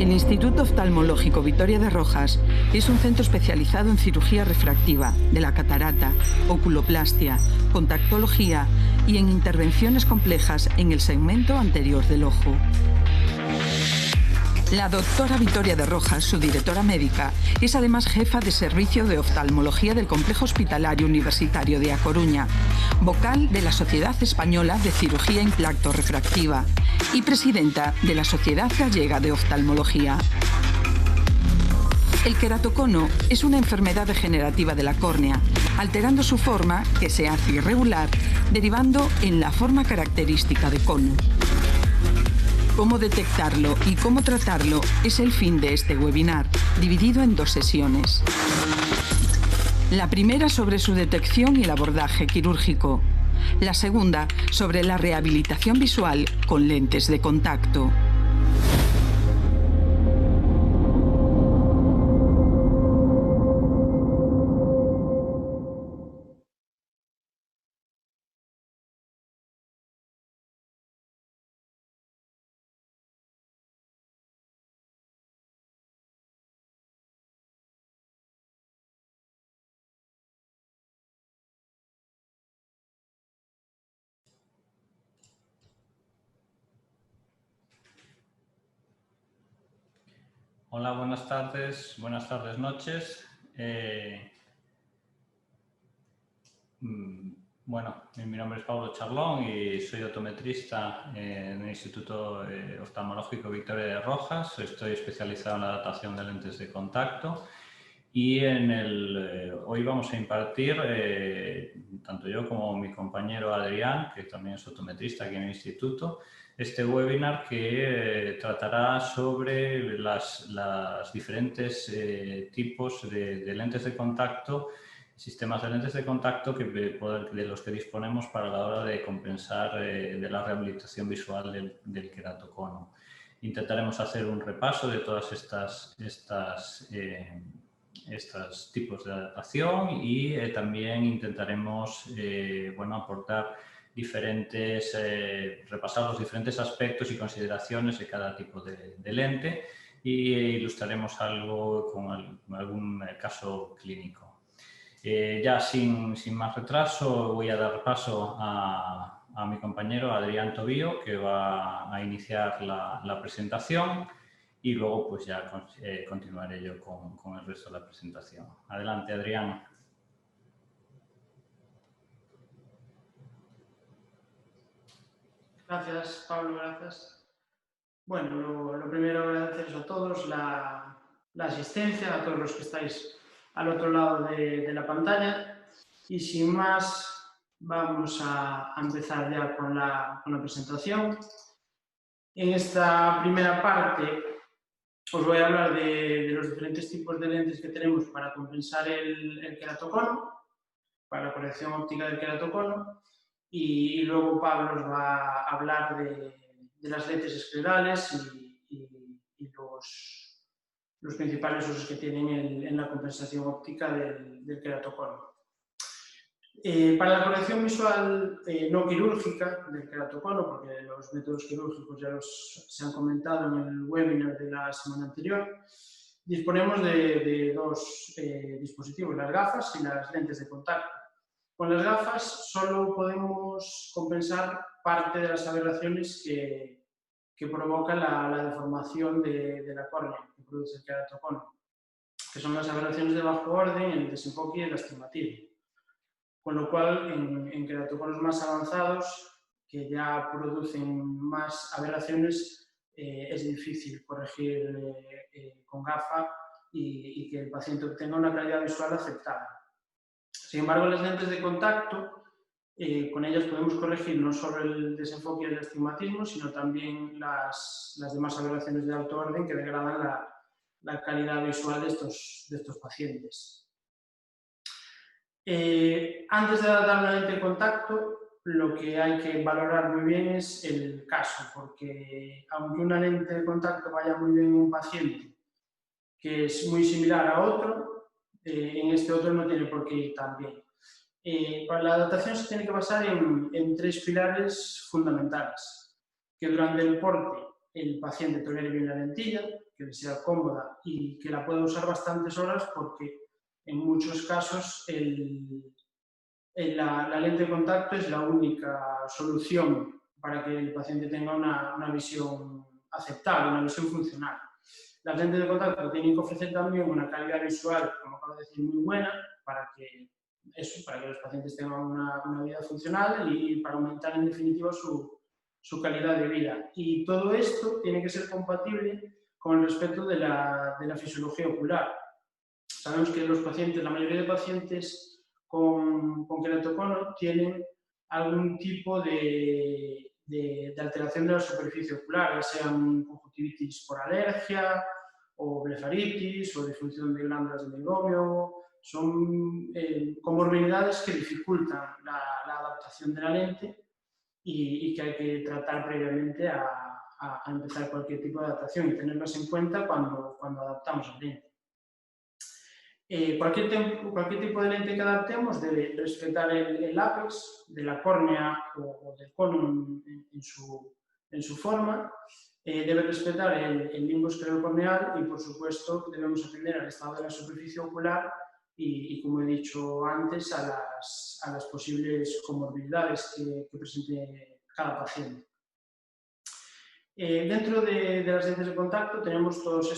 El Instituto Oftalmológico Vitoria de Rojas es un centro especializado en cirugía refractiva de la catarata, oculoplastia, contactología y en intervenciones complejas en el segmento anterior del ojo. La doctora Vitoria de Rojas, su directora médica, es además jefa de servicio de oftalmología del Complejo Hospitalario Universitario de A Coruña, vocal de la Sociedad Española de Cirugía Implanto-Refractiva y presidenta de la Sociedad Gallega de Oftalmología. El queratocono es una enfermedad degenerativa de la córnea, alterando su forma, que se hace irregular, derivando en la forma característica de cono. Cómo detectarlo y cómo tratarlo es el fin de este webinar, dividido en 2 sesiones. La primera sobre su detección y el abordaje quirúrgico. La segunda sobre la rehabilitación visual con lentes de contacto. Hola, buenas tardes, noches. Bueno, mi nombre es Pablo Charlón y soy optometrista en el Instituto Oftalmológico Vitoria de Rojas. Estoy especializado en la adaptación de lentes de contacto y hoy vamos a impartir, tanto yo como mi compañero Adrián, que también es optometrista aquí en el Instituto, este webinar que tratará sobre los diferentes tipos de lentes de contacto, sistemas de lentes de contacto de los que disponemos para la hora de compensar de la rehabilitación visual del queratocono. Intentaremos hacer un repaso de todas estos tipos de adaptación y también intentaremos aportar repasar los diferentes aspectos y consideraciones de cada tipo de lente e ilustraremos algo con algún caso clínico. Ya sin más retraso voy a dar paso a mi compañero Adrián Tobío, que va a iniciar la presentación y luego pues ya continuaré yo con el resto de la presentación. Adelante, Adrián. Gracias, Pablo, gracias. Bueno, lo primero agradeceros a todos la asistencia, a todos los que estáis al otro lado de la pantalla y sin más vamos a empezar ya con la presentación. En esta primera parte os voy a hablar de los diferentes tipos de lentes que tenemos para compensar el queratocono, para la corrección óptica del queratocono. Y luego Pablo os va a hablar de las lentes esclerales y los principales usos que tienen en la compensación óptica del queratocono. Para la corrección visual no quirúrgica del queratocono, porque los métodos quirúrgicos ya se han comentado en el webinar de la semana anterior, disponemos de 2 dispositivos, las gafas y las lentes de contacto. Con las gafas solo podemos compensar parte de las aberraciones que provoca la deformación de la córnea, que produce el queratocono, que son las aberraciones de bajo orden, el desenfoque y el astigmatismo. Con lo cual, en queratoconos más avanzados, que ya producen más aberraciones, es difícil corregir con gafa y que el paciente obtenga una calidad visual aceptable. Sin embargo, las lentes de contacto, con ellas podemos corregir no solo el desenfoque y el astigmatismo, sino también las demás aberraciones de alto orden que degradan la calidad visual de estos pacientes. Antes de adaptar una lente de contacto, lo que hay que valorar muy bien es el caso, porque aunque una lente de contacto vaya muy bien en un paciente que es muy similar a otro, en este otro no tiene por qué ir tan bien. Para la adaptación se tiene que basar en 3 pilares fundamentales, que durante el porte el paciente tolere bien la lentilla, que le sea cómoda y que la pueda usar bastantes horas, porque en muchos casos la lente de contacto es la única solución para que el paciente tenga una visión aceptable, una visión funcional. Las lentes de contacto tienen que ofrecer también una calidad visual, como acabo de decir, muy buena, para que los pacientes tengan una vida funcional y para aumentar en definitiva su calidad de vida. Y todo esto tiene que ser compatible con el respeto de la fisiología ocular. Sabemos que la mayoría de pacientes con queratocono tienen algún tipo de alteración de la superficie ocular, ya sean conjuntivitis por alergia, o blefaritis, o disfunción de glándulas del meiomio. Son comorbilidades que dificultan la adaptación de la lente y que hay que tratar previamente a empezar cualquier tipo de adaptación y tenerlas en cuenta cuando adaptamos la lente. Cualquier tipo de lente que adaptemos debe respetar el ápex de la córnea o del cono en su forma, debe respetar el limbo esclerocorneal y, por supuesto, debemos atender al estado de la superficie ocular y como he dicho antes, a las posibles comorbilidades que presente cada paciente. Dentro de las lentes de contacto tenemos todas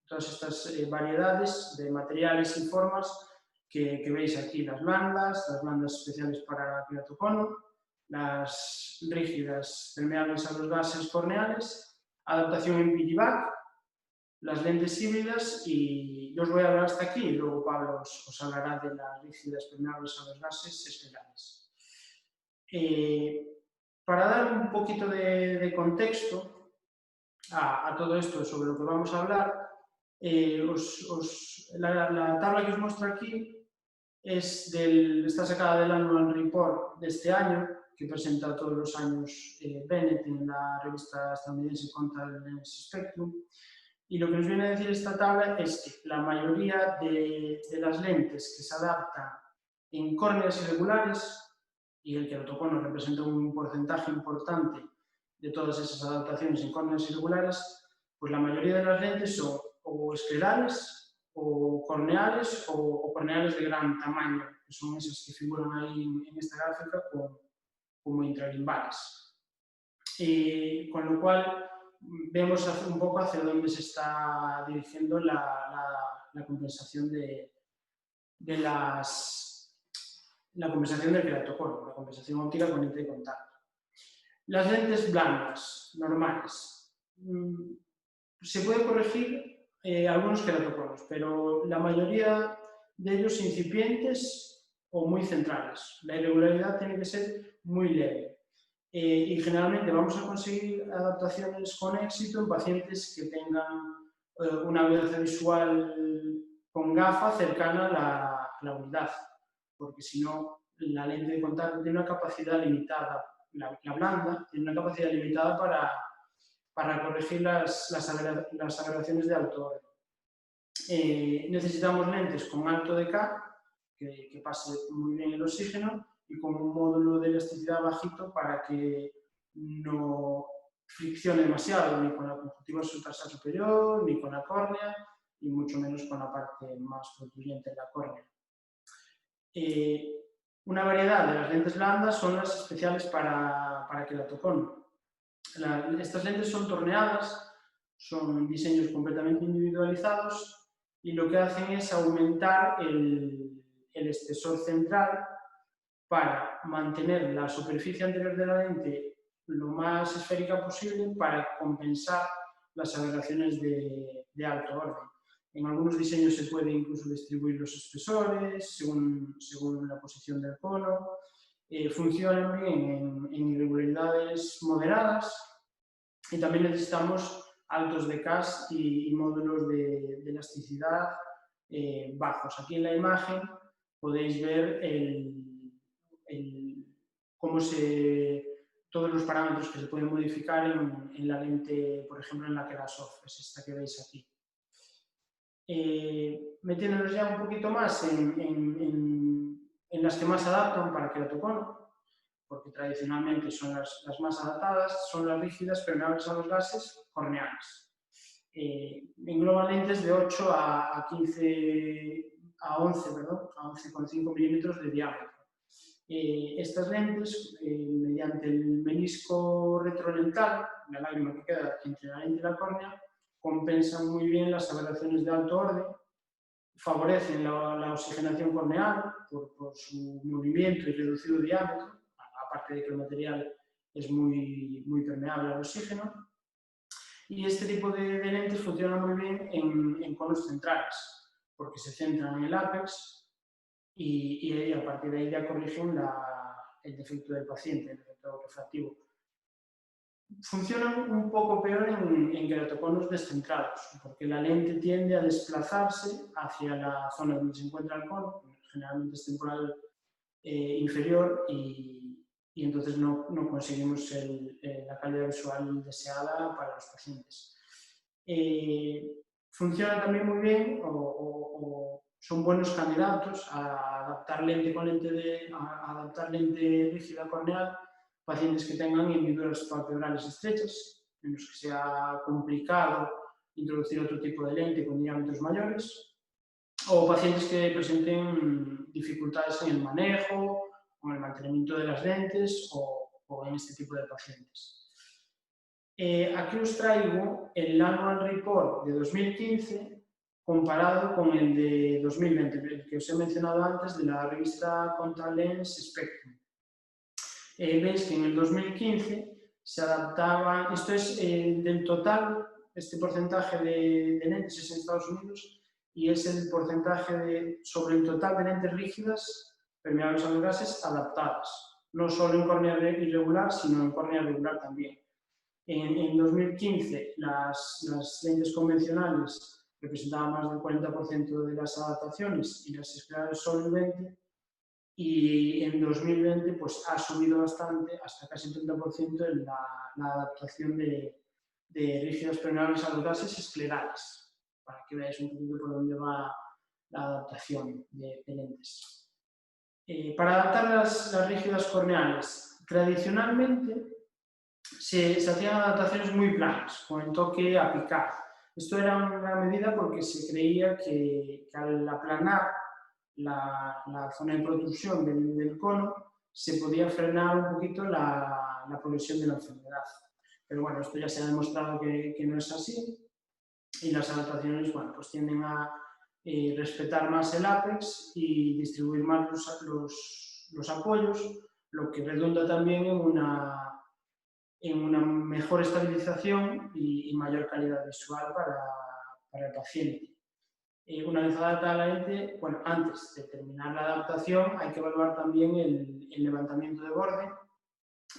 estas variedades de materiales y formas que veis aquí, las blandas especiales para queratocono, las rígidas permeables a los gases corneales, adaptación en Piggyback, las lentes híbridas, y yo os voy a hablar hasta aquí y luego Pablo os hablará de las rígidas permeables a los gases esferares. Para dar un poquito de contexto a todo esto sobre lo que vamos a hablar, la tabla que os muestro aquí está sacada del Annual Report de este año, que presenta todos los años Bennett en la revista estadounidense Contact Lens Spectrum. Y lo que nos viene a decir esta tabla es que la mayoría de las lentes que se adaptan en córneas irregulares, y el queratocono representa un porcentaje importante de todas esas adaptaciones en córneas irregulares, pues la mayoría de las lentes son o esclerales, o corneales, o corneales de gran tamaño, que son esas que figuran ahí en esta gráfica como intralimbales. Con lo cual, vemos un poco hacia dónde se está dirigiendo la compensación la compensación del queratocono, la compensación óptica con lente de contacto. Las lentes blandas, normales, se puede corregir algunos queratoconos, pero la mayoría de ellos incipientes o muy centrales. La irregularidad tiene que ser muy leve. Y generalmente vamos a conseguir adaptaciones con éxito en pacientes que tengan una agudeza visual con gafa cercana a la unidad, porque si no, la lente de contacto tiene una capacidad limitada, la blanda tiene una capacidad limitada para corregir las aberraciones de alto orden. Necesitamos lentes con alto DK, que pase muy bien el oxígeno, y con un módulo de elasticidad bajito para que no friccione demasiado ni con la conjuntiva subtarsal superior, ni con la córnea, y mucho menos con la parte más protuyente de la córnea. Una variedad de las lentes blandas son las especiales para queratocono. Estas lentes son torneadas, son diseños completamente individualizados y lo que hacen es aumentar el espesor central para mantener la superficie anterior de la lente lo más esférica posible para compensar las aberraciones de alto orden. En algunos diseños se puede incluso distribuir los espesores según la posición del cono. Funcionan bien en irregularidades moderadas y también necesitamos altos DKs y módulos de elasticidad bajos. Aquí en la imagen podéis ver todos los parámetros que se pueden modificar en la lente, por ejemplo, en la Kerasov, es esta que veis aquí. Metiéndonos ya un poquito más en las que más adaptan para queratocono, porque tradicionalmente son las más adaptadas, son las rígidas permeables a los gases corneales. Engloban lentes de 8 a 11,5 milímetros de diámetro. Estas lentes, mediante el menisco retrolental, la lágrima que queda entre la lente y la córnea, compensan muy bien las aberraciones de alto orden, favorecen la oxigenación corneal por su movimiento y reducido diámetro, aparte de que el material es muy permeable al oxígeno. Y este tipo de lentes funcionan muy bien en conos centrales, porque se centran en el ápex y a partir de ahí ya corrigen el defecto del paciente, el defecto refractivo. Funcionan un poco peor en queratoconos descentrados, porque la lente tiende a desplazarse hacia la zona donde se encuentra el cono, generalmente es temporal inferior, y entonces no conseguimos la calidad visual deseada para los pacientes. Funcionan también muy bien o son buenos candidatos a adaptar lente rígida corneal, pacientes que tengan hendiduras palpebrales estrechas, en los que sea complicado introducir otro tipo de lente con diámetros mayores, o pacientes que presenten dificultades en el manejo, o en el mantenimiento de las lentes, o en este tipo de pacientes. Aquí os traigo el Annual Report de 2015 comparado con el de 2020, el que os he mencionado antes, de la revista Contact Lens Spectrum. Veis que en el 2015 se adaptaban, esto es del total, este porcentaje de lentes es en Estados Unidos, y es el porcentaje sobre el total de lentes rígidas permeables a los gases adaptadas, no solo en córnea irregular, sino en córnea regular también. En 2015 las lentes convencionales representaban más del 40% de las adaptaciones y las esclerales solo el 20%, y en 2020 pues, ha subido bastante, hasta casi el 30% en la adaptación de rígidas permeables a los gases esclerales, para que veáis un poquito por dónde va la adaptación de lentes. Para adaptar las rígidas corneales, tradicionalmente se hacían adaptaciones muy planas, con el toque apical. Esto era una medida porque se creía que al aplanar la zona de protrusión del cono se podía frenar un poquito la progresión de la enfermedad. Pero bueno, esto ya se ha demostrado que no es así, y las adaptaciones pues tienden a respetar más el ápex y distribuir más los apoyos, lo que redunda también en una mejor estabilización y mayor calidad visual para el paciente. Una vez adaptada la lente, bueno, antes de terminar la adaptación hay que evaluar también el levantamiento de borde,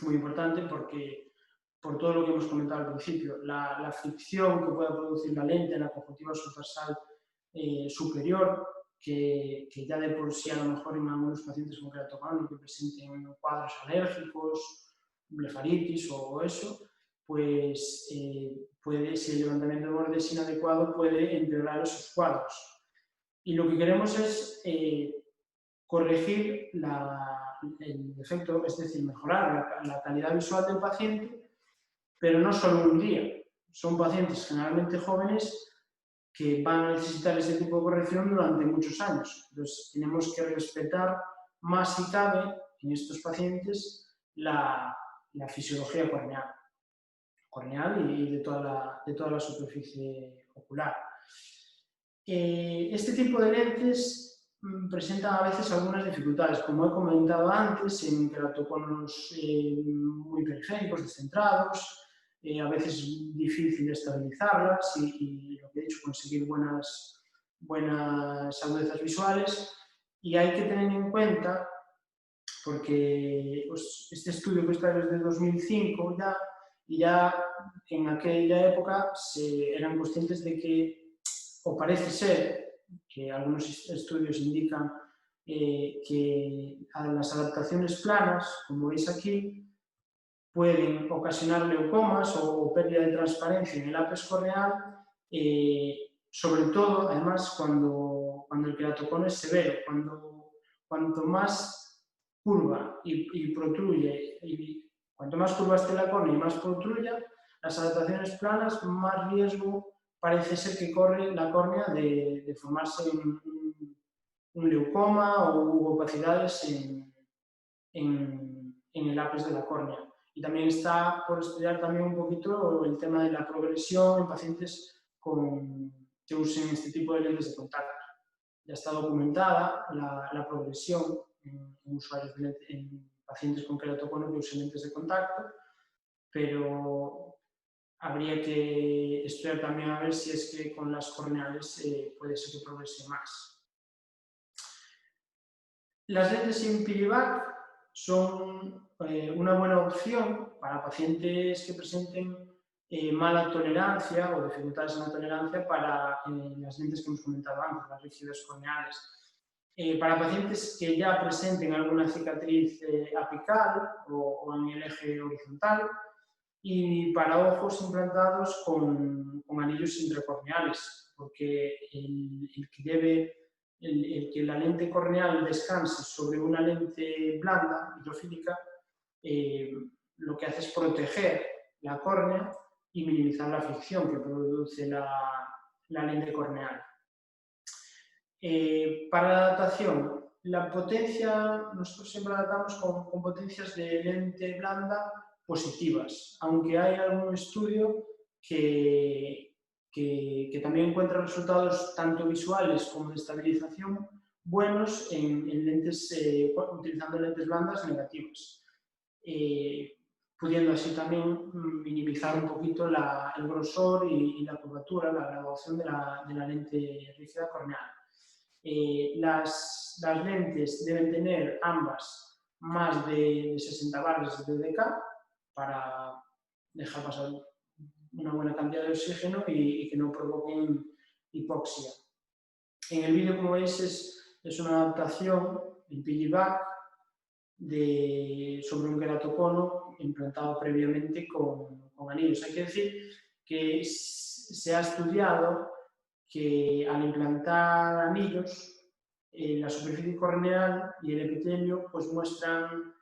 muy importante porque por todo lo que hemos comentado al principio, la fricción que puede producir la lente en la conjuntiva subtarsal superior, que ya de por sí a lo mejor en algunos pacientes con queratoconio que presenten cuadros alérgicos, blefaritis o eso, pues si el levantamiento de borde es inadecuado puede empeorar esos cuadros. Y lo que queremos es corregir el defecto, es decir, mejorar la calidad visual del paciente, pero no solo un día. Son pacientes generalmente jóvenes que van a necesitar ese tipo de corrección durante muchos años. Entonces, tenemos que respetar más si cabe en estos pacientes la fisiología corneal y de toda la superficie ocular. Este tipo de lentes presentan a veces algunas dificultades, como he comentado antes, en queratoconos muy periféricos, descentrados, a veces es difícil estabilizarlas y lo que he dicho, conseguir buenas agudezas visuales, y hay que tener en cuenta, porque pues, este estudio que está desde 2005 ya en aquella época eran conscientes de que, o parece ser que algunos estudios indican que a las adaptaciones planas, como veis aquí, pueden ocasionar leucomas o pérdida de transparencia en el ápex corneal, sobre todo, además, cuando el queratocono es severo. Cuanto más curva y protruye, y cuanto más curva esté la córnea y más protruya, las adaptaciones planas, más riesgo parece ser que corre la córnea de formarse un leucoma o opacidades en el ápice de la córnea. Y también está por estudiar también un poquito el tema de la progresión en pacientes que usen este tipo de lentes de contacto. Ya está documentada la progresión en usuarios en pacientes con queratocono que usen lentes de contacto, pero habría que estudiar también a ver si es que con las corneales puede ser que progrese más. Las lentes sin piggyback son una buena opción para pacientes que presenten mala tolerancia o dificultades en la tolerancia para las lentes que hemos comentado antes, las rígidas corneales. Para pacientes que ya presenten alguna cicatriz apical o en el eje horizontal, y para ojos implantados con anillos intracorneales, porque el que la lente corneal descanse sobre una lente blanda, hidrofílica, lo que hace es proteger la córnea y minimizar la fricción que produce la lente corneal. Para la adaptación, la potencia, nosotros siempre adaptamos con potencias de lente blanda positivas, aunque hay algún estudio que también encuentra resultados tanto visuales como de estabilización buenos en lentes, utilizando lentes blandas negativas, pudiendo así también minimizar un poquito el grosor y la curvatura, la graduación de la lente rígida corneal. Las lentes deben tener ambas más de 60 bares de DDK para dejar pasar una buena cantidad de oxígeno y que no provoquen hipoxia. En el vídeo, como veis, es una adaptación en piggyback sobre un queratocono implantado previamente con anillos. Hay que decir que se ha estudiado que al implantar anillos, la superficie corneal y el epitelio pues muestran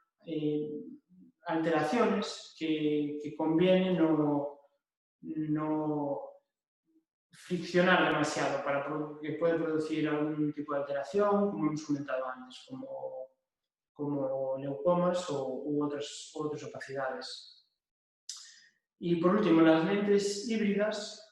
alteraciones que conviene no friccionar demasiado, que puede producir algún tipo de alteración, como hemos comentado antes, como leucomas u otras opacidades. Y por último, las lentes híbridas,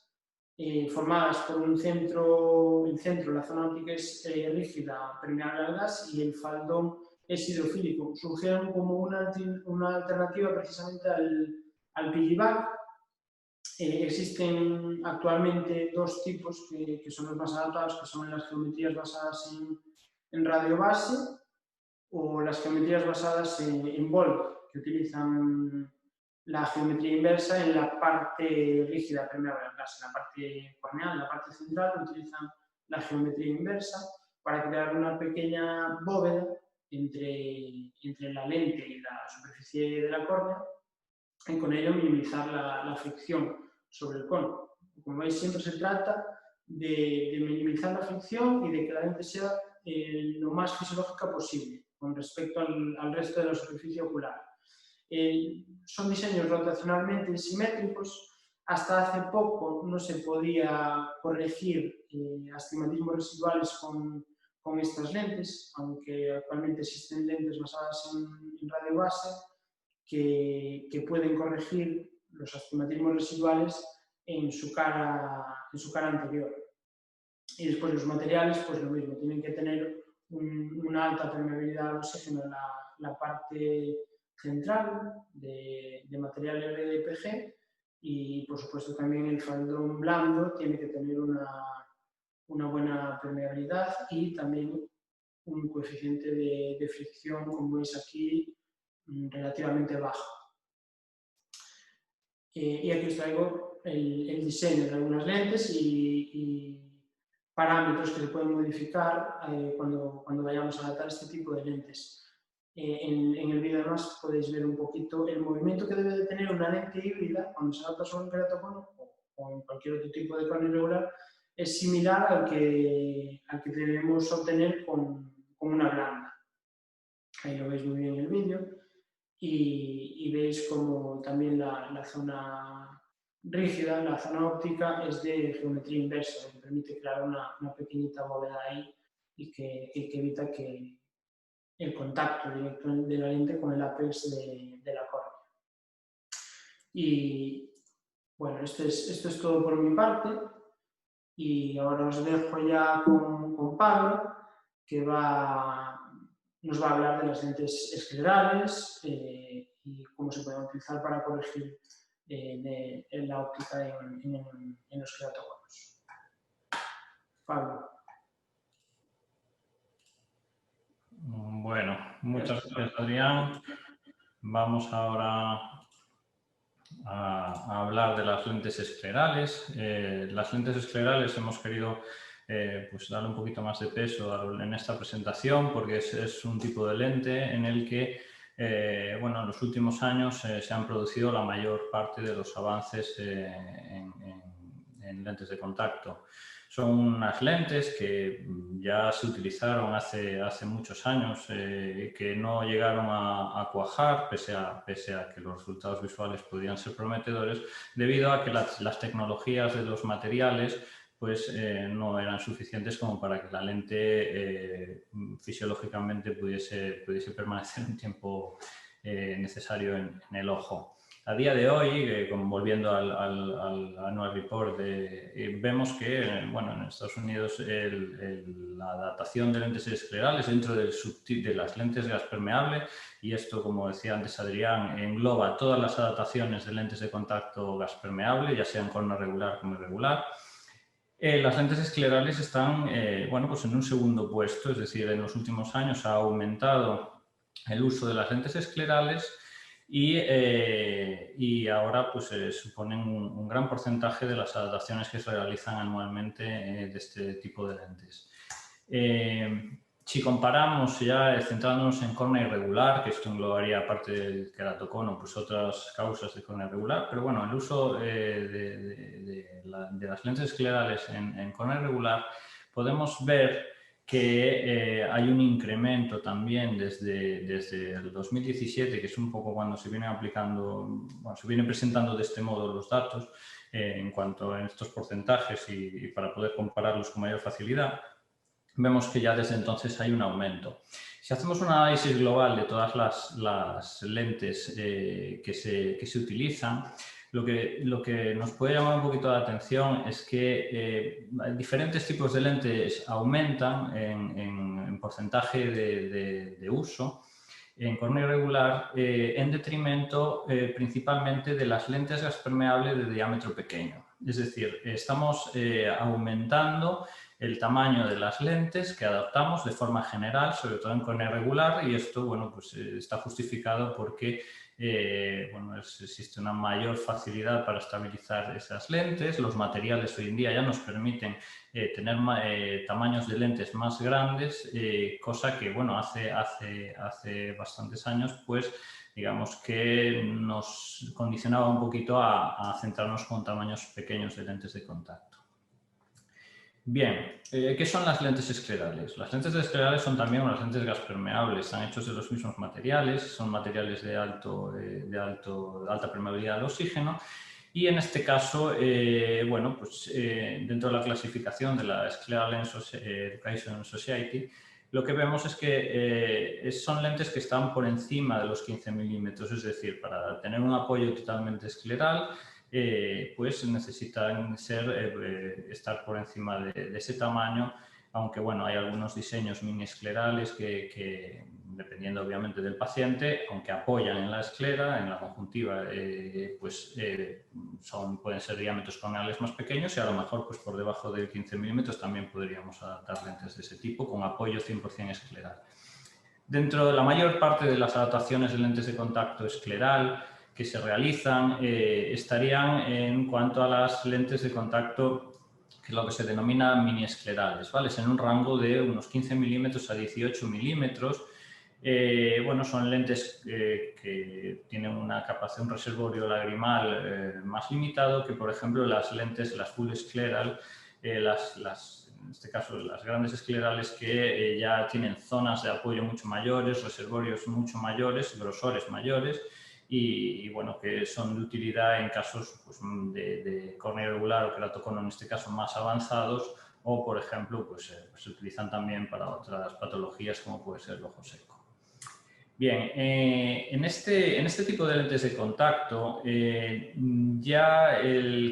formadas por el centro, la zona óptica es rígida, permeable al gas, y el faldón es hidrofílico. Surgieron como una alternativa precisamente al piggyback. Existen actualmente dos tipos que son los más adaptados, que son las geometrías basadas en radiobase o las geometrías basadas en Volt, que utilizan la geometría inversa en la parte rígida permeable al gas, en la parte corneal, en la parte central utilizan la geometría inversa para crear una pequeña bóveda entre la lente y la superficie de la córnea y con ello minimizar la fricción sobre el cono. Como veis, siempre se trata de minimizar la fricción y de que la lente sea lo más fisiológica posible con respecto al resto de la superficie ocular. Son diseños rotacionalmente simétricos. Hasta hace poco no se podía corregir astigmatismos residuales con estas lentes, aunque actualmente existen lentes basadas en radiobase que pueden corregir los astigmatismos residuales en su cara anterior. Y después los materiales, pues lo mismo, tienen que tener una alta permeabilidad al oxígeno en la parte central de material RDPG y, por supuesto, también el faldón blando tiene que tener una buena permeabilidad y también un coeficiente de fricción, como veis aquí, relativamente bajo. Y aquí os traigo el diseño de algunas lentes y parámetros que se pueden modificar cuando vayamos a adaptar este tipo de lentes. En el vídeo además podéis ver un poquito el movimiento que debe de tener una lente híbrida cuando se adapta sobre un queratocono o en cualquier otro tipo de cono irregular. Es similar al que debemos obtener con una blanda. ahí lo veis muy bien en el vídeo, y veis como también la zona rígida, la zona óptica, es de geometría inversa, que permite crear una pequeñita bóveda ahí y que evita que el contacto directo de la lente con el ápex de la córnea. Y bueno, esto es todo por mi parte, y ahora os dejo ya con Pablo, que nos va a hablar de las lentes esclerales y cómo se pueden utilizar para corregir la óptica en los queratoconos. Pablo. Bueno, muchas gracias, Adrián. Vamos ahora a hablar de las lentes esclerales. Las lentes esclerales hemos querido pues darle un poquito más de peso en esta presentación, porque es un tipo de lente en el que bueno, en los últimos años se han producido la mayor parte de los avances en lentes de contacto. Son unas lentes que ya se utilizaron hace muchos años, que no llegaron a cuajar, pese a que los resultados visuales podían ser prometedores, debido a que las tecnologías de los materiales pues, no eran suficientes como para que la lente fisiológicamente pudiese permanecer un tiempo necesario en el ojo. A día de hoy, volviendo al Annual Report, vemos que bueno, en Estados Unidos la adaptación de lentes esclerales dentro del subtip de las lentes de gas permeable, y esto, como decía antes Adrián, engloba todas las adaptaciones de lentes de contacto gas permeable, ya sean con regular como irregular. Las lentes esclerales están bueno, pues en un segundo puesto, es decir, en los últimos años ha aumentado el uso de las lentes esclerales y ahora pues, suponen un gran porcentaje de las adaptaciones que se realizan anualmente de este tipo de lentes. Si comparamos ya centrándonos en córnea irregular, que esto englobaría aparte del queratocono, pues otras causas de córnea irregular, pero bueno, el uso de las lentes esclerales en córnea irregular, podemos ver que hay un incremento también desde el 2017, que es un poco cuando se vienen aplicando, bueno, se vienen presentando de este modo los datos en cuanto a estos porcentajes y para poder compararlos con mayor facilidad. Vemos que ya desde entonces hay un aumento. Si hacemos un análisis global de todas las lentes que se utilizan, lo que nos puede llamar un poquito la atención es que diferentes tipos de lentes aumentan en porcentaje de uso en córnea irregular en detrimento principalmente de las lentes gas permeable de diámetro pequeño. Es decir, estamos aumentando el tamaño de las lentes que adaptamos de forma general, sobre todo en córnea irregular, y esto bueno, pues, está justificado porque bueno, existe una mayor facilidad para estabilizar esas lentes. Los materiales hoy en día ya nos permiten tener tamaños de lentes más grandes, cosa que bueno, hace bastantes años pues digamos que nos condicionaba un poquito a centrarnos con tamaños pequeños de lentes de contacto. Bien, ¿qué son las lentes esclerales? Las lentes esclerales son también unas lentes gas permeables, están hechos de los mismos materiales, son materiales de alta permeabilidad al oxígeno, y en este caso, bueno, pues dentro de la clasificación de la Scleral Lens Education Society, lo que vemos es que son lentes que están por encima de los 15 milímetros, es decir, para tener un apoyo totalmente escleral, pues necesitan estar por encima de ese tamaño, aunque bueno, hay algunos diseños mini esclerales que dependiendo obviamente del paciente, aunque apoyan en la esclera, en la conjuntiva, pues pueden ser diámetros corneales más pequeños, y a lo mejor pues por debajo de 15 milímetros también podríamos adaptar lentes de ese tipo con apoyo 100% escleral. Dentro de la mayor parte de las adaptaciones de lentes de contacto escleral que se realizan estarían en cuanto a las lentes de contacto, que es lo que se denomina mini esclerales, ¿vale? Es en un rango de unos 15 milímetros a 18 milímetros. Bueno, son lentes que tienen una capacidad, un reservorio lagrimal más limitado que, por ejemplo, las lentes, las full scleral, las en este caso las grandes esclerales, que ya tienen zonas de apoyo mucho mayores, reservorios mucho mayores, grosores mayores y bueno, que son de utilidad en casos pues, de córnea irregular o queratocono, en este caso más avanzados, o por ejemplo pues, se utilizan también para otras patologías como puede ser el ojo seco. Bien, en este tipo de lentes de contacto ya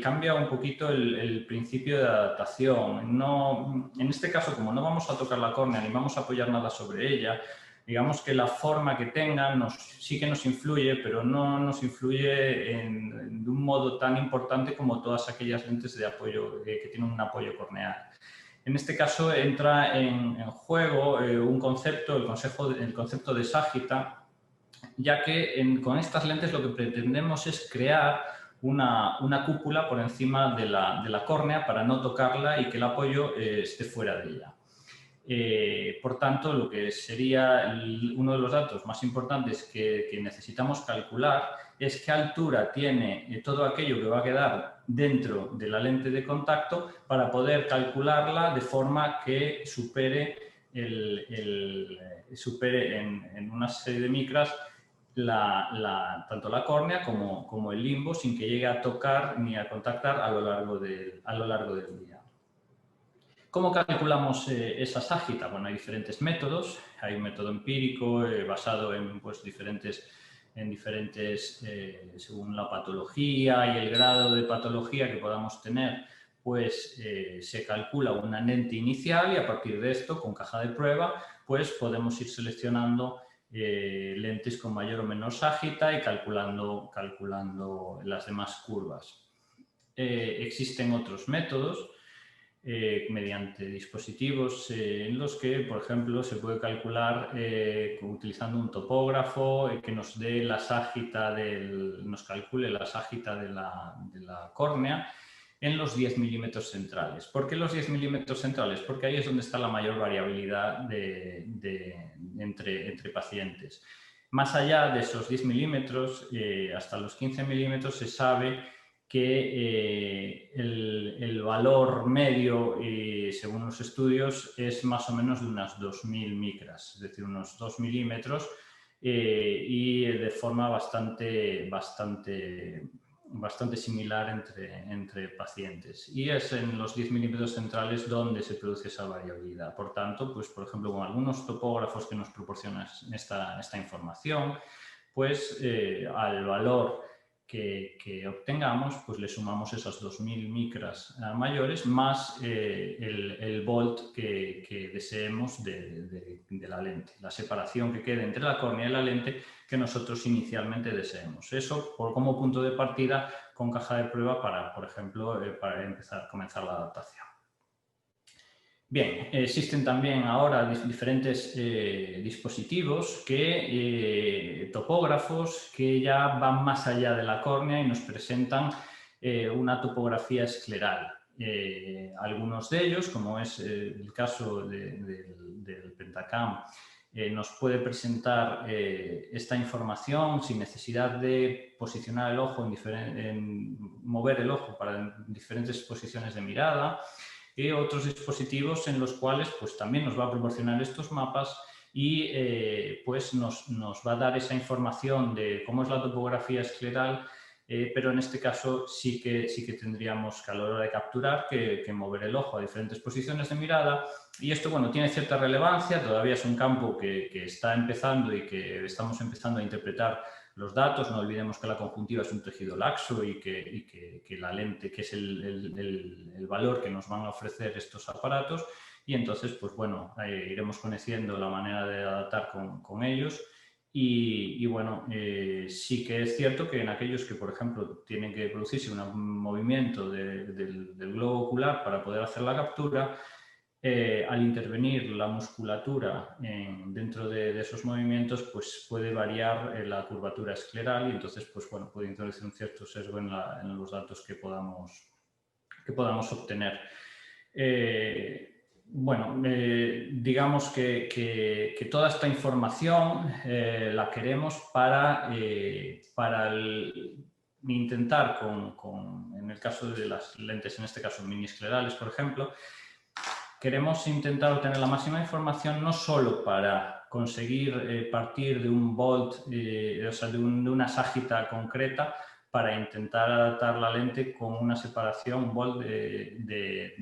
cambia un poquito el principio de adaptación. No, en este caso, como no vamos a tocar la córnea ni vamos a apoyar nada sobre ella, digamos que la forma que tengan sí que nos influye, pero no nos influye de un modo tan importante como todas aquellas lentes de apoyo que tienen un apoyo corneal. En este caso entra en juego un concepto, el concepto de ságita, ya que con estas lentes lo que pretendemos es crear una cúpula por encima de la córnea para no tocarla y que el apoyo esté fuera de ella. Por tanto, lo que sería uno de los datos más importantes que necesitamos calcular es qué altura tiene todo aquello que va a quedar dentro de la lente de contacto para poder calcularla de forma que supere en una serie de micras tanto la córnea como el limbo sin que llegue a tocar ni a contactar a lo largo del día. ¿Cómo calculamos esa ságita? Bueno, hay diferentes métodos. Hay un método empírico basado en pues, diferentes, según la patología y el grado de patología que podamos tener, pues se calcula una lente inicial y a partir de esto, con caja de prueba, pues podemos ir seleccionando lentes con mayor o menor ságita y calculando las demás curvas. Existen otros métodos mediante dispositivos en los que, por ejemplo, se puede calcular utilizando un topógrafo que nos dé la ságita nos calcule la ságita de la córnea en los 10 milímetros centrales. ¿Por qué los 10 milímetros centrales? Porque ahí es donde está la mayor variabilidad entre pacientes. Más allá de esos 10 milímetros, hasta los 15 milímetros se sabe que el valor medio, según los estudios, es más o menos de unas 2000 micras, es decir, unos 2 milímetros y de forma bastante similar entre pacientes. Y es en los 10 milímetros centrales donde se produce esa variabilidad. Por tanto, pues, por ejemplo, con algunos topógrafos que nos proporcionan esta información, pues al valor que obtengamos, pues le sumamos esas 2000 micras mayores más el volt que deseemos de la lente, la separación que quede entre la córnea y la lente que nosotros inicialmente deseemos. Eso como punto de partida con caja de prueba para, por ejemplo, para comenzar la adaptación. Bien, existen también ahora diferentes dispositivos, topógrafos, que ya van más allá de la córnea y nos presentan una topografía escleral. Algunos de ellos, como es el caso del Pentacam, nos puede presentar esta información sin necesidad de posicionar el ojo, mover el ojo en diferentes posiciones de mirada. Y otros dispositivos en los cuales pues, también nos va a proporcionar estos mapas y pues nos va a dar esa información de cómo es la topografía escleral, pero en este caso sí que tendríamos que a la hora de capturar que mover el ojo a diferentes posiciones de mirada. Y esto, bueno, tiene cierta relevancia, todavía es un campo que está empezando y que estamos empezando a interpretar los datos. No olvidemos que la conjuntiva es un tejido laxo y que la lente, que es el valor que nos van a ofrecer estos aparatos, y entonces, pues bueno, iremos conociendo la manera de adaptar con ellos. Y bueno, sí que es cierto que en aquellos que, por ejemplo, tienen que producirse un movimiento del globo ocular para poder hacer la captura, al intervenir la musculatura dentro de esos movimientos, pues puede variar la curvatura escleral y entonces, pues bueno, puede introducir un cierto sesgo en los datos que podamos obtener. Bueno, digamos que toda esta información la queremos para intentar, en el caso de las lentes, en este caso mini esclerales, por ejemplo, queremos intentar obtener la máxima información no solo para conseguir partir de un bolt, o sea, de una ságita concreta, para intentar adaptar la lente con una separación, un bolt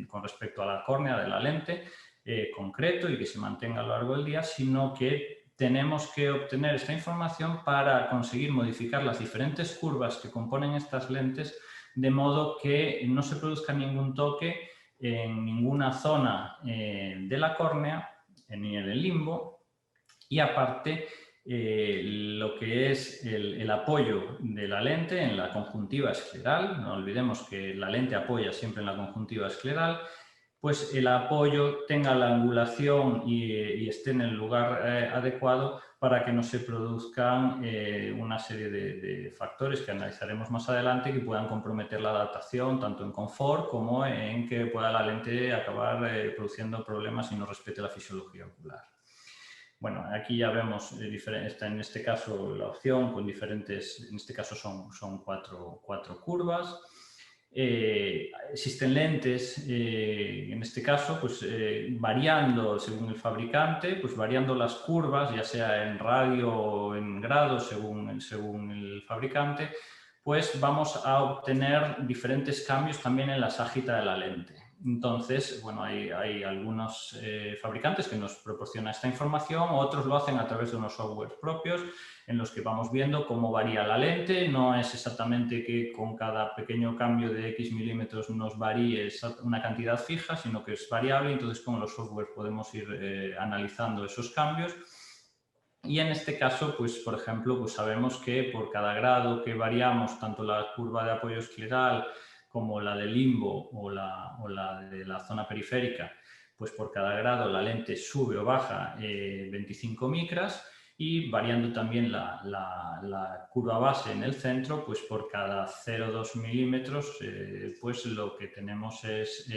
con respecto a la córnea de la lente concreto y que se mantenga a lo largo del día, sino que tenemos que obtener esta información para conseguir modificar las diferentes curvas que componen estas lentes de modo que no se produzca ningún toque en ninguna zona de la córnea, ni en el limbo, y aparte lo que es el apoyo de la lente en la conjuntiva escleral, no olvidemos que la lente apoya siempre en la conjuntiva escleral, pues el apoyo tenga la angulación y esté en el lugar adecuado para que no se produzcan una serie de factores que analizaremos más adelante que puedan comprometer la adaptación tanto en confort como en que pueda la lente acabar produciendo problemas y no respete la fisiología ocular. Bueno, aquí ya vemos, está en este caso la opción con diferentes, en este caso son cuatro curvas. Existen lentes, en este caso, pues variando según el fabricante, pues variando las curvas, ya sea en radio o en grado según el fabricante, pues vamos a obtener diferentes cambios también en la ságita de la lente. Entonces, bueno, hay algunos fabricantes que nos proporcionan esta información, otros lo hacen a través de unos softwares propios en los que vamos viendo cómo varía la lente. No es exactamente que con cada pequeño cambio de X milímetros nos varíe una cantidad fija, sino que es variable, entonces con los softwares podemos ir analizando esos cambios. Y en este caso, pues, por ejemplo, pues sabemos que por cada grado que variamos, tanto la curva de apoyo escleral como la de limbo o la de la zona periférica, pues por cada grado la lente sube o baja 25 micras y variando también la curva base en el centro, pues por cada 0,2 milímetros, pues lo que tenemos es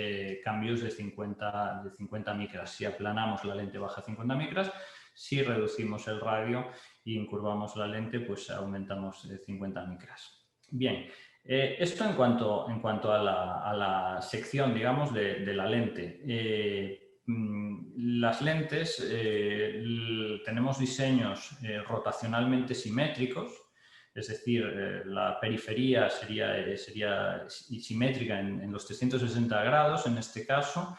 cambios de 50 micras. Si aplanamos la lente baja 50 micras, si reducimos el radio y incurvamos la lente, pues aumentamos 50 micras. Bien. Esto en cuanto a la sección, digamos, de la lente. Las lentes, tenemos diseños rotacionalmente simétricos, es decir, la periferia sería simétrica en los 360 grados en este caso.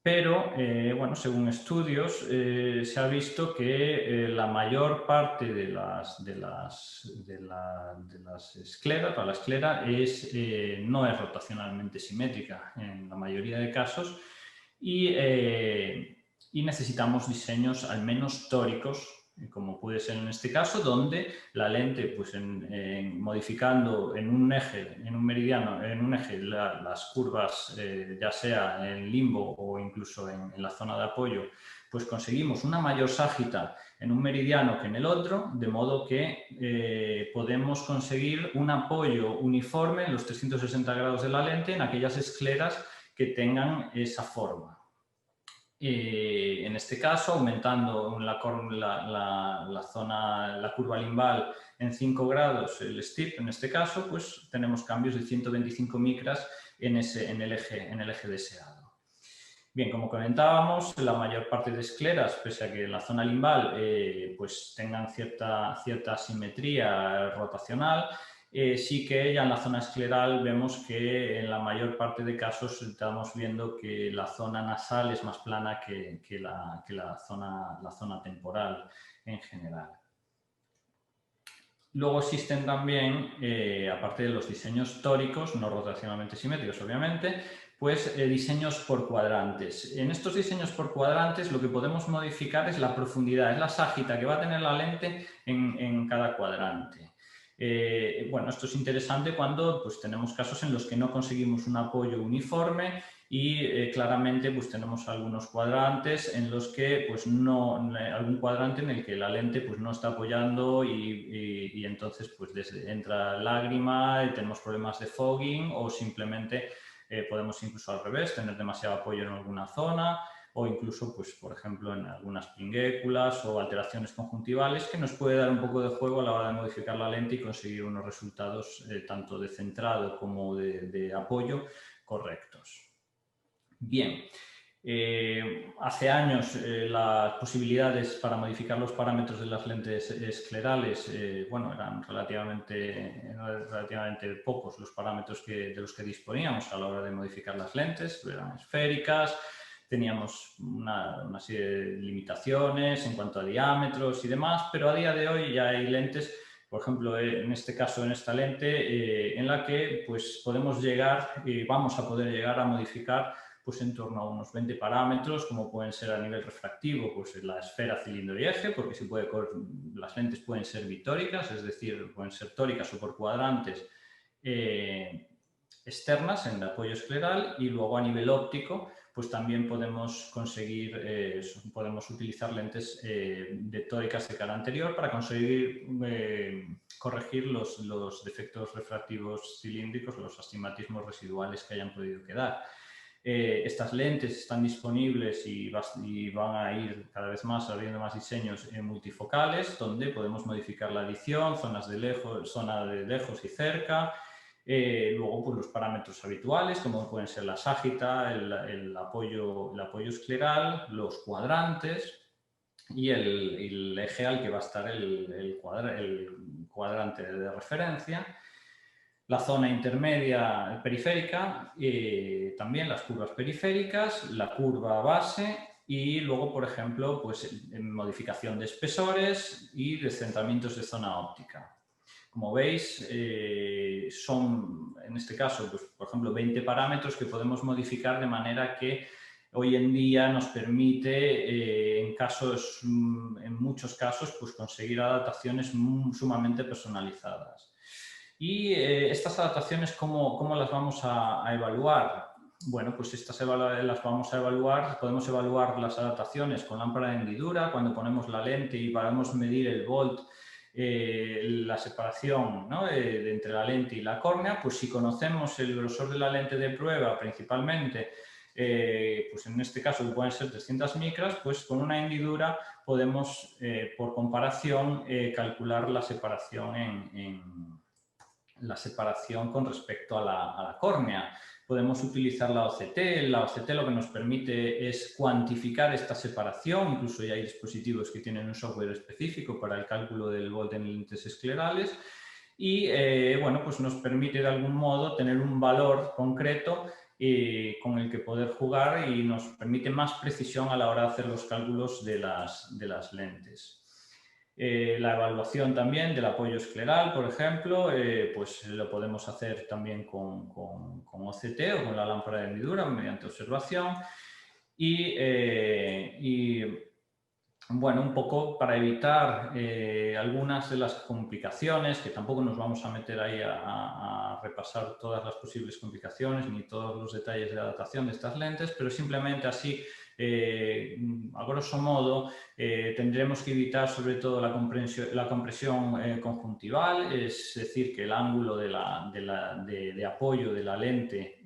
Pero, bueno, según estudios, se ha visto que la mayor parte de las escleras, para la esclera, no es rotacionalmente simétrica en la mayoría de casos y necesitamos diseños al menos tóricos, como puede ser en este caso, donde la lente, pues modificando en un eje, en un meridiano, en un eje las curvas, ya sea en limbo o incluso en la zona de apoyo, pues conseguimos una mayor ságita en un meridiano que en el otro, de modo que podemos conseguir un apoyo uniforme en los 360 grados de la lente en aquellas escleras que tengan esa forma. En este caso, aumentando la curva limbal en 5 grados, el STIP en este caso, pues tenemos cambios de 125 micras en el eje deseado. Bien, como comentábamos, la mayor parte de escleras, pese a que en la zona limbal pues tengan cierta asimetría rotacional, sí que ya en la zona escleral vemos que en la mayor parte de casos estamos viendo que la zona nasal es más plana que la zona temporal en general. Luego existen también, aparte de los diseños tóricos, no rotacionalmente simétricos obviamente, pues diseños por cuadrantes. En estos diseños por cuadrantes lo que podemos modificar es la profundidad, es la ságita que va a tener la lente en cada cuadrante. Bueno, esto es interesante cuando pues, tenemos casos en los que no conseguimos un apoyo uniforme y claramente pues, tenemos algunos cuadrantes en los que pues, algún cuadrante en el que la lente pues, no está apoyando y entonces pues, entra lágrima y tenemos problemas de fogging o simplemente podemos incluso al revés, tener demasiado apoyo en alguna zona o incluso, pues, por ejemplo, en algunas pinguéculas o alteraciones conjuntivales que nos puede dar un poco de juego a la hora de modificar la lente y conseguir unos resultados tanto de centrado como de apoyo correctos. Bien, Hace años las posibilidades para modificar los parámetros de las lentes esclerales, bueno, eran relativamente pocos los parámetros de los que disponíamos a la hora de modificar las lentes, eran esféricas, teníamos una serie de limitaciones en cuanto a diámetros y demás, pero a día de hoy ya hay lentes, por ejemplo, en este caso, en esta lente, en la que pues, podemos llegar y vamos a poder llegar a modificar pues, en torno a unos 20 parámetros, como pueden ser a nivel refractivo, pues la esfera, cilindro y eje, porque las lentes pueden ser bitóricas, es decir, pueden ser tóricas o por cuadrantes externas en el apoyo escleral, y luego a nivel óptico, pues también podemos podemos utilizar lentes de tóricas de cara anterior para conseguir corregir los defectos refractivos cilíndricos, los astigmatismos residuales que hayan podido quedar. Estas lentes están disponibles y van a ir cada vez más abriendo más diseños multifocales, donde podemos modificar la adición, zona de lejos y cerca. Luego, pues, los parámetros habituales, como pueden ser la ságita, el apoyo escleral, los cuadrantes y el eje al que va a estar el cuadrante de referencia. La zona intermedia periférica, también las curvas periféricas, la curva base y luego, por ejemplo, pues, modificación de espesores y descentramientos de zona óptica. Como veis, son, en este caso, pues, por ejemplo, 20 parámetros que podemos modificar de manera que hoy en día nos permite, en muchos casos, pues, conseguir adaptaciones sumamente personalizadas. Y estas adaptaciones, ¿cómo las vamos a evaluar? Bueno, pues estas las vamos a evaluar, podemos evaluar las adaptaciones con lámpara de hendidura, cuando ponemos la lente y podemos medir el volt, la separación, ¿no?, entre la lente y la córnea. Pues si conocemos el grosor de la lente de prueba principalmente, pues en este caso que pueden ser 300 micras, pues con una hendidura podemos, por comparación, calcular la separación con respecto a la córnea. Podemos utilizar la OCT. La OCT lo que nos permite es cuantificar esta separación. Incluso ya hay dispositivos que tienen un software específico para el cálculo del volt en lentes esclerales. Y bueno, pues nos permite de algún modo tener un valor concreto con el que poder jugar, y nos permite más precisión a la hora de hacer los cálculos de las lentes. La evaluación también del apoyo escleral, por ejemplo, pues lo podemos hacer también con OCT o con la lámpara de hendidura mediante observación. Y bueno, un poco para evitar algunas de las complicaciones, que tampoco nos vamos a meter ahí a repasar todas las posibles complicaciones ni todos los detalles de adaptación de estas lentes, pero simplemente así, a grosso modo, tendremos que evitar sobre todo la compresión conjuntival, es decir, que el ángulo de apoyo de la lente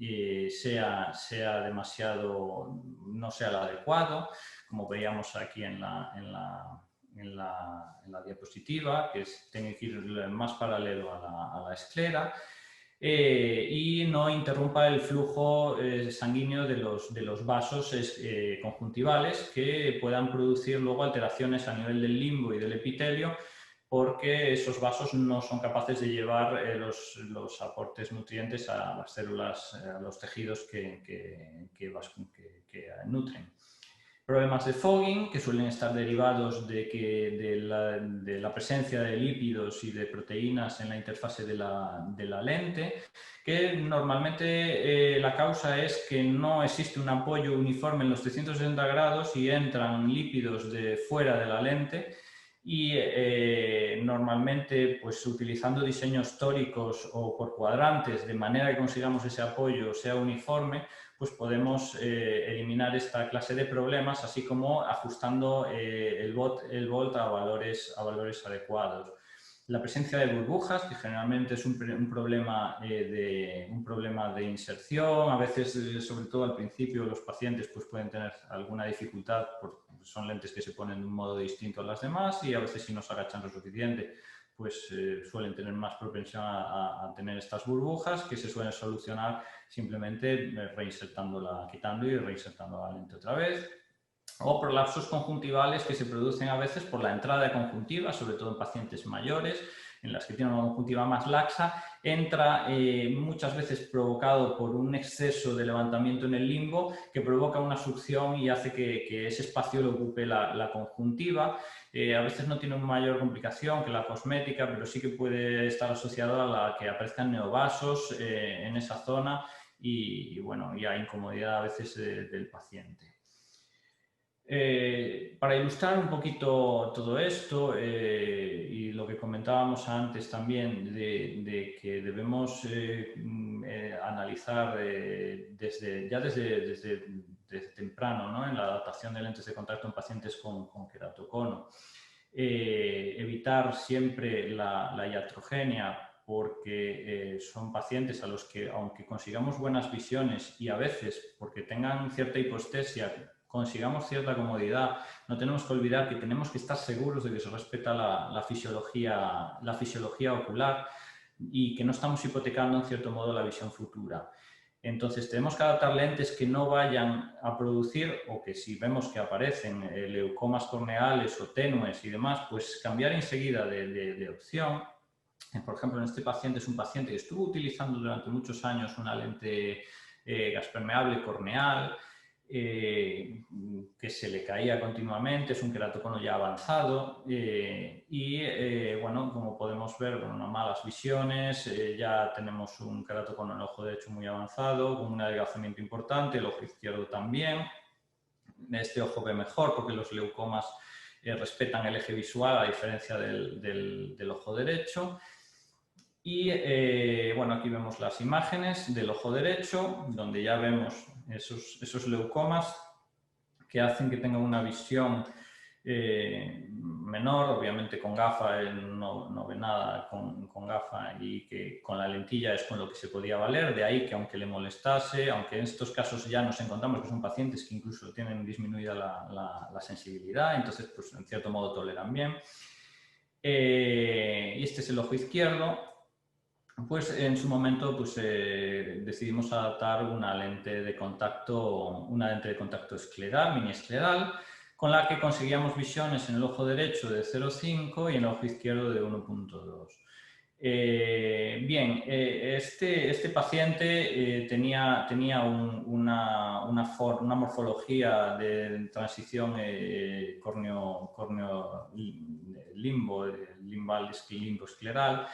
no sea el adecuado, como veíamos aquí en la diapositiva, que tiene que ir más paralelo a la esclera, y no interrumpa el flujo sanguíneo de los vasos conjuntivales, que puedan producir luego alteraciones a nivel del limbo y del epitelio, porque esos vasos no son capaces de llevar los aportes nutrientes a las células, a los tejidos que nutren. Problemas de fogging, que suelen estar derivados de la presencia de lípidos y de proteínas en la interfase de la lente, que normalmente la causa es que no existe un apoyo uniforme en los 360 grados y entran lípidos de fuera de la lente. Y normalmente, pues utilizando diseños tóricos o por cuadrantes, de manera que consigamos ese apoyo sea uniforme, pues podemos eliminar esta clase de problemas, así como ajustando el volt a valores adecuados. La presencia de burbujas, que generalmente es un problema de inserción. A veces, sobre todo al principio, los pacientes pues, pueden tener alguna dificultad, porque son lentes que se ponen de un modo distinto a las demás, y a veces si no se agachan lo suficiente pues suelen tener más propensión a tener estas burbujas que se suelen solucionar simplemente reinsertándola, quitando y reinsertando la lente otra vez. O prolapsos conjuntivales que se producen a veces por la entrada de conjuntiva, sobre todo en pacientes mayores, en las que tienen una conjuntiva más laxa, entra muchas veces provocado por un exceso de levantamiento en el limbo que provoca una succión y hace que ese espacio lo ocupe la conjuntiva. A veces no tiene una mayor complicación que la cosmética, pero sí que puede estar asociado a la que aparezcan neovasos en esa zona y bueno, y a incomodidad a veces del paciente. Para ilustrar un poquito todo esto y lo que comentábamos antes también de que debemos analizar desde temprano, ¿no?, en la adaptación de lentes de contacto en pacientes con queratocono, evitar siempre la iatrogenia, porque son pacientes a los que, aunque consigamos buenas visiones y a veces porque tengan cierta hipoestesia, consigamos cierta comodidad, no tenemos que olvidar que tenemos que estar seguros de que se respeta la fisiología ocular y que no estamos hipotecando en cierto modo la visión futura. Entonces tenemos que adaptar lentes que no vayan a producir, o que si vemos que aparecen leucomas corneales o tenues y demás, pues cambiar enseguida de opción. Por ejemplo, en este paciente es un paciente que estuvo utilizando durante muchos años una lente gaspermeable corneal, que se le caía continuamente, es un queratocono ya avanzado bueno, como podemos ver, con unas malas visiones, ya tenemos un queratocono en el ojo derecho muy avanzado, con un adelgazamiento importante, el ojo izquierdo también. Este ojo ve mejor porque los leucomas respetan el eje visual a diferencia del ojo derecho. Y bueno, aquí vemos las imágenes del ojo derecho, donde ya vemos esos leucomas que hacen que tenga una visión menor. Obviamente con gafa él no ve nada con gafa, y que con la lentilla es con lo que se podía valer. De ahí que aunque le molestase, aunque en estos casos ya nos encontramos que son pacientes que incluso tienen disminuida la sensibilidad, entonces pues en cierto modo toleran bien. Y este es el ojo izquierdo. Pues en su momento pues, decidimos adaptar una lente de contacto escleral, mini escleral, con la que conseguíamos visiones en el ojo derecho de 0,5 y en el ojo izquierdo de 1,2. Bien, este paciente tenía una morfología de transición limbal escleral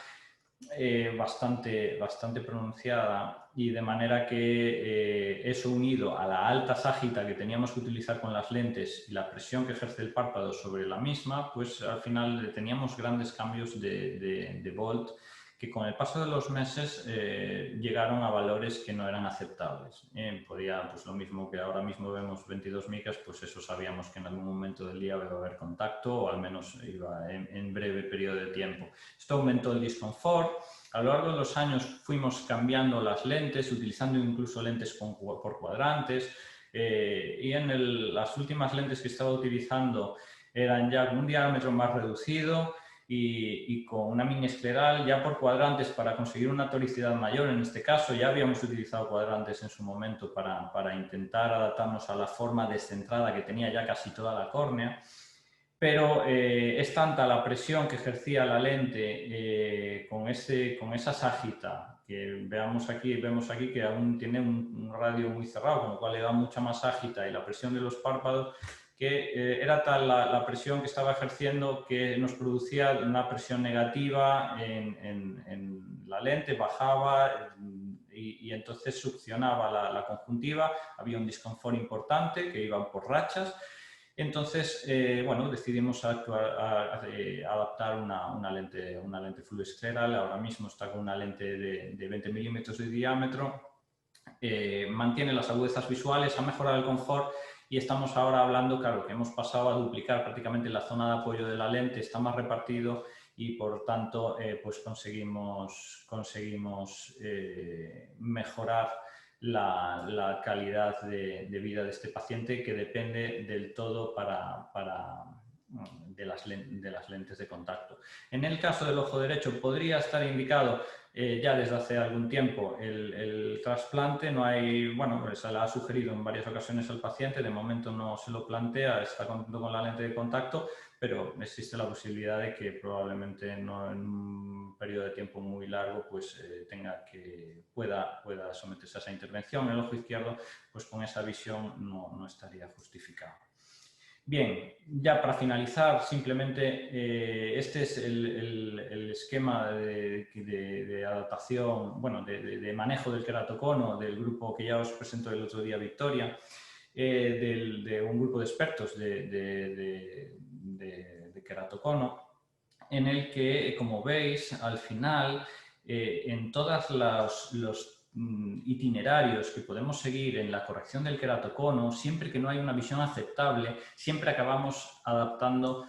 bastante pronunciada, y de manera que eso, unido a la alta ságita que teníamos que utilizar con las lentes y la presión que ejerce el párpado sobre la misma, pues al final teníamos grandes cambios de volt que con el paso de los meses llegaron a valores que no eran aceptables. Podía, pues lo mismo que ahora mismo vemos 22 micras, pues eso sabíamos que en algún momento del día iba a haber contacto, o al menos iba en breve periodo de tiempo. Esto aumentó el disconfort. A lo largo de los años fuimos cambiando las lentes, utilizando incluso lentes por cuadrantes, y las últimas lentes que estaba utilizando eran ya con un diámetro más reducido y con una mini escleral ya por cuadrantes para conseguir una toricidad mayor. En este caso ya habíamos utilizado cuadrantes en su momento para intentar adaptarnos a la forma descentrada que tenía ya casi toda la córnea. Pero es tanta la presión que ejercía la lente con esa ságita, que vemos aquí que aún tiene un radio muy cerrado, con lo cual le da mucha más ságita, y la presión de los párpados, que era tal la presión que estaba ejerciendo que nos producía una presión negativa en la lente, bajaba y entonces succionaba la conjuntiva, había un disconfort importante que iban por rachas. Entonces, bueno, decidimos adaptar una lente fluoescleral. Ahora mismo está con una lente de 20 milímetros de diámetro, mantiene las agudezas visuales, ha mejorado el confort, y estamos ahora hablando, claro, que hemos pasado a duplicar prácticamente la zona de apoyo de la lente, está más repartido, y por tanto pues conseguimos mejorar la calidad de vida de este paciente, que depende del todo para de las lentes de contacto. En el caso del ojo derecho podría estar indicado ya desde hace algún tiempo el trasplante. No hay, bueno, pues se le ha sugerido en varias ocasiones al paciente, de momento no se lo plantea, está contento con la lente de contacto, pero existe la posibilidad de que probablemente no en un periodo de tiempo muy largo pues pueda someterse a esa intervención. El ojo izquierdo, pues con esa visión no estaría justificado. Bien, ya para finalizar, simplemente este es el esquema de adaptación, bueno, de manejo del queratocono del grupo que ya os presentó el otro día Victoria, de un grupo de expertos de queratocono, en el que, como veis, al final, en todos los itinerarios que podemos seguir en la corrección del queratocono, siempre que no hay una visión aceptable, siempre acabamos adaptando,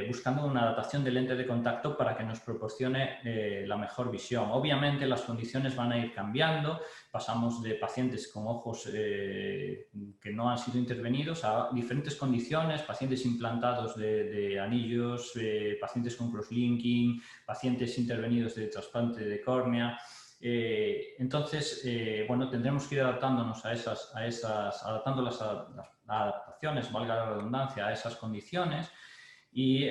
buscando una adaptación de lente de contacto para que nos proporcione la mejor visión. Obviamente las condiciones van a ir cambiando, pasamos de pacientes con ojos que no han sido intervenidos a diferentes condiciones, pacientes implantados de anillos, pacientes con crosslinking, pacientes intervenidos de trasplante de córnea. Entonces, bueno, tendremos que ir adaptándonos adaptando las adaptaciones, valga la redundancia, a esas condiciones. Y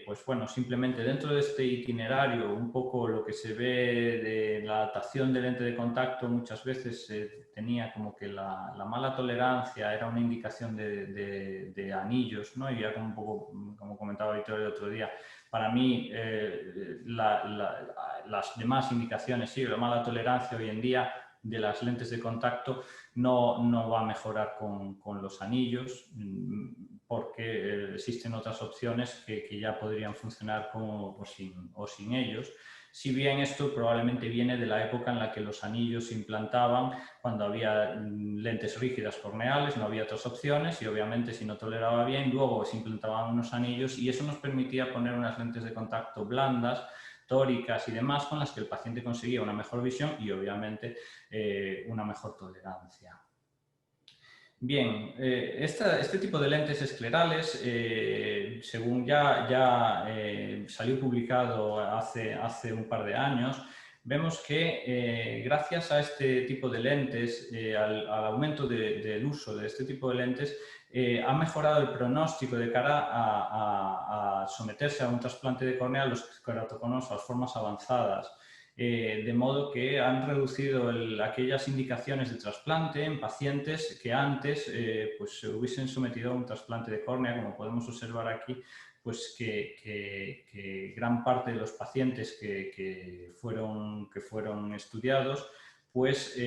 pues bueno, simplemente dentro de este itinerario, un poco lo que se ve de la adaptación del lente de contacto, muchas veces tenía como que la mala tolerancia era una indicación de anillos, ¿no? Y ya como un poco, como comentaba Victoria el otro día, para mí las demás indicaciones, sí, la mala tolerancia hoy en día de las lentes de contacto no va a mejorar con los anillos, porque existen otras opciones que ya podrían funcionar con o sin ellos. Si bien esto probablemente viene de la época en la que los anillos se implantaban cuando había lentes rígidas corneales, no había otras opciones y obviamente si no toleraba bien, luego se implantaban unos anillos y eso nos permitía poner unas lentes de contacto blandas, tóricas y demás con las que el paciente conseguía una mejor visión y obviamente una mejor tolerancia. Bien, este tipo de lentes esclerales, según ya salió publicado hace un par de años, vemos que gracias a este tipo de lentes, al aumento del uso de este tipo de lentes, ha mejorado el pronóstico de cara a someterse a un trasplante de córnea a los queratoconos a las formas avanzadas. De modo que han reducido aquellas indicaciones de trasplante en pacientes que antes pues se hubiesen sometido a un trasplante de córnea, como podemos observar aquí, pues que gran parte de los pacientes que fueron estudiados pues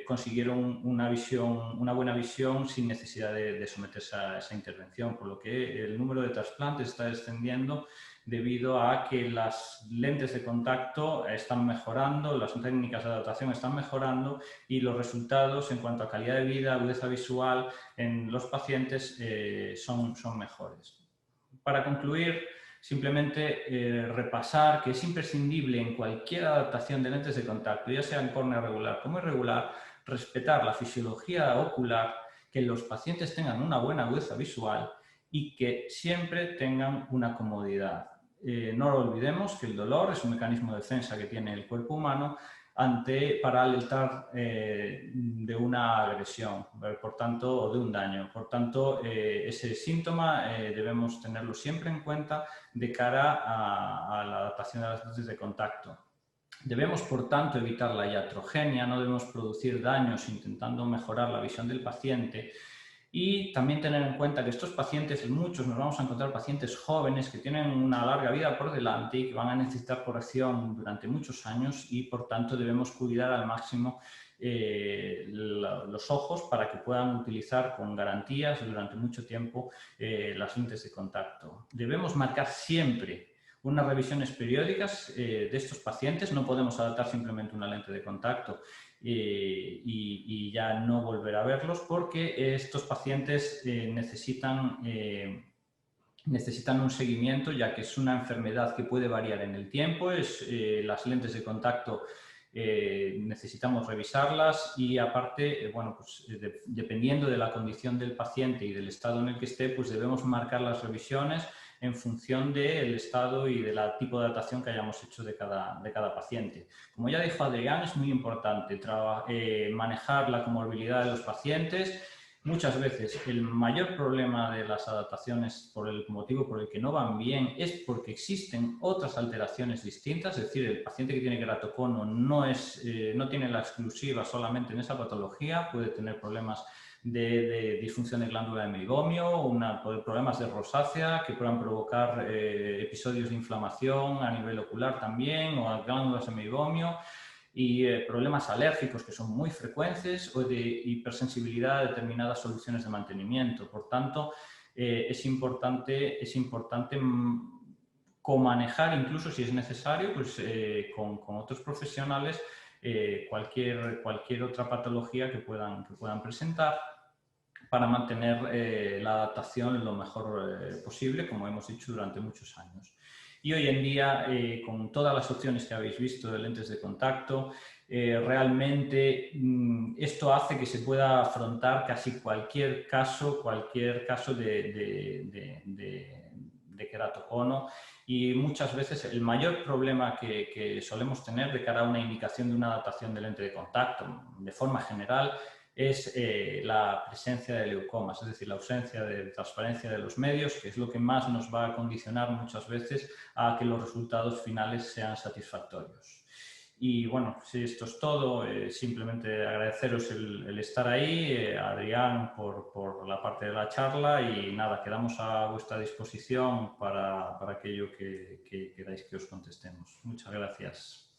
consiguieron una buena visión sin necesidad de someterse a esa intervención, por lo que el número de trasplantes está descendiendo debido a que las lentes de contacto están mejorando, las técnicas de adaptación están mejorando y los resultados en cuanto a calidad de vida, agudeza visual en los pacientes son mejores. Para concluir, simplemente repasar que es imprescindible en cualquier adaptación de lentes de contacto, ya sea en córnea regular como irregular, respetar la fisiología ocular, que los pacientes tengan una buena agudeza visual y que siempre tengan una comodidad. No lo olvidemos que el dolor es un mecanismo de defensa que tiene el cuerpo humano para alertar de una agresión, por tanto, o de un daño. Por tanto, ese síntoma debemos tenerlo siempre en cuenta de cara a la adaptación de las lentes de contacto. Debemos, por tanto, evitar la iatrogenia, no debemos producir daños intentando mejorar la visión del paciente. Y también tener en cuenta que estos pacientes, muchos nos vamos a encontrar pacientes jóvenes que tienen una larga vida por delante y que van a necesitar corrección durante muchos años y por tanto debemos cuidar al máximo los ojos para que puedan utilizar con garantías durante mucho tiempo las lentes de contacto. Debemos marcar siempre unas revisiones periódicas de estos pacientes, no podemos adaptar simplemente una lente de contacto y ya no volver a verlos porque estos pacientes necesitan un seguimiento ya que es una enfermedad que puede variar en el tiempo, las lentes de contacto necesitamos revisarlas y aparte, bueno, pues, dependiendo de la condición del paciente y del estado en el que esté, pues debemos marcar las revisiones en función del estado y del tipo de adaptación que hayamos hecho de cada paciente. Como ya dijo Adrián, es muy importante manejar la comorbilidad de los pacientes. Muchas veces el mayor problema de las adaptaciones, por el motivo por el que no van bien, es porque existen otras alteraciones distintas, es decir, el paciente que tiene queratocono no tiene la exclusiva solamente en esa patología, puede tener problemas de disfunción de glándula de meigomio, problemas de rosácea que puedan provocar episodios de inflamación a nivel ocular también, o glándulas de meigomio, y problemas alérgicos que son muy frecuentes, o de hipersensibilidad a determinadas soluciones de mantenimiento. Por tanto, es importante comanejar, incluso si es necesario, pues, con otros profesionales, cualquier otra patología que puedan presentar, para mantener la adaptación lo mejor posible, como hemos dicho durante muchos años. Y hoy en día, con todas las opciones que habéis visto de lentes de contacto, realmente esto hace que se pueda afrontar casi cualquier caso de queratocono. Y muchas veces el mayor problema que solemos tener de cara a una indicación de una adaptación de lente de contacto, de forma general, es la presencia de leucomas, es decir, la ausencia de transparencia de los medios, que es lo que más nos va a condicionar muchas veces a que los resultados finales sean satisfactorios. Y bueno, si esto es todo, simplemente agradeceros el estar ahí, Adrián por la parte de la charla, y nada, quedamos a vuestra disposición para aquello que queráis que os contestemos. Muchas gracias.